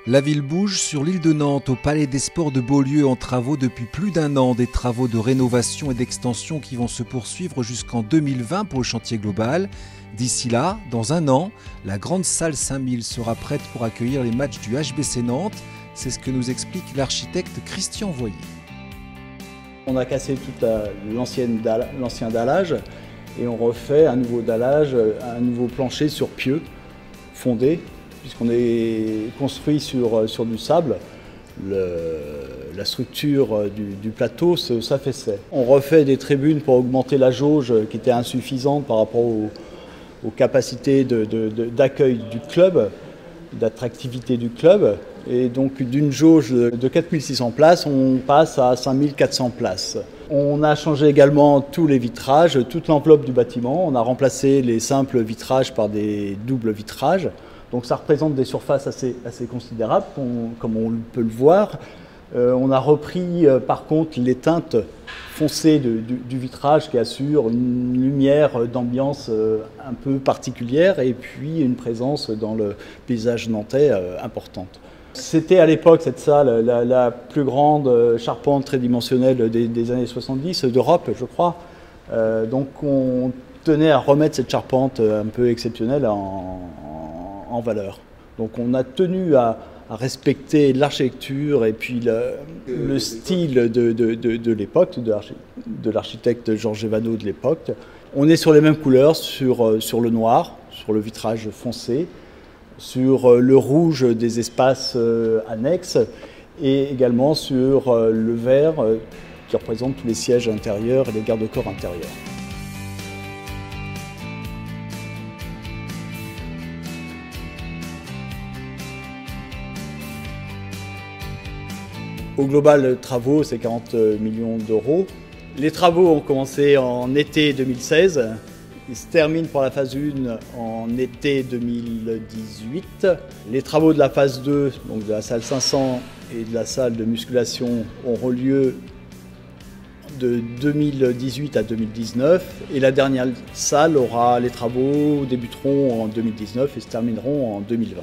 La ville bouge sur l'île de Nantes, au Palais des Sports de Beaulieu, en travaux depuis plus d'un an. Des travaux de rénovation et d'extension qui vont se poursuivre jusqu'en 2020 pour le chantier global. D'ici là, dans un an, la grande salle 5000 sera prête pour accueillir les matchs du HBC Nantes. C'est ce que nous explique l'architecte Christian Voyer. On a cassé tout l'ancien dallage et on refait un nouveau dallage, un nouveau plancher sur pieux fondé, puisqu'on est construit sur du sable. La structure du plateau s'affaissait. On refait des tribunes pour augmenter la jauge qui était insuffisante par rapport aux capacités d'accueil du club, d'attractivité du club. Et donc d'une jauge de 4600 places, on passe à 5400 places. On a changé également tous les vitrages, toute l'enveloppe du bâtiment. On a remplacé les simples vitrages par des doubles vitrages. Donc ça représente des surfaces assez considérables, comme on peut le voir. On a repris par contre les teintes foncées du vitrage qui assure une lumière d'ambiance un peu particulière et puis une présence dans le paysage nantais importante. C'était à l'époque, cette salle, la plus grande charpente tridimensionnelle des années 70 d'Europe, je crois. Donc on tenait à remettre cette charpente un peu exceptionnelle en valeur. Donc on a tenu à respecter l'architecture et puis le style de l'époque, de l'architecte Georges Evano de l'époque. On est sur les mêmes couleurs, sur le noir, sur le vitrage foncé, sur le rouge des espaces annexes et également sur le vert qui représente tous les sièges intérieurs et les garde-corps intérieurs. Au global, travaux, c'est 40 millions d'euros. Les travaux ont commencé en été 2016. Ils se terminent pour la phase 1 en été 2018. Les travaux de la phase 2, donc de la salle 500 et de la salle de musculation, auront lieu de 2018 à 2019. Et la dernière salle les travaux débuteront en 2019 et se termineront en 2020.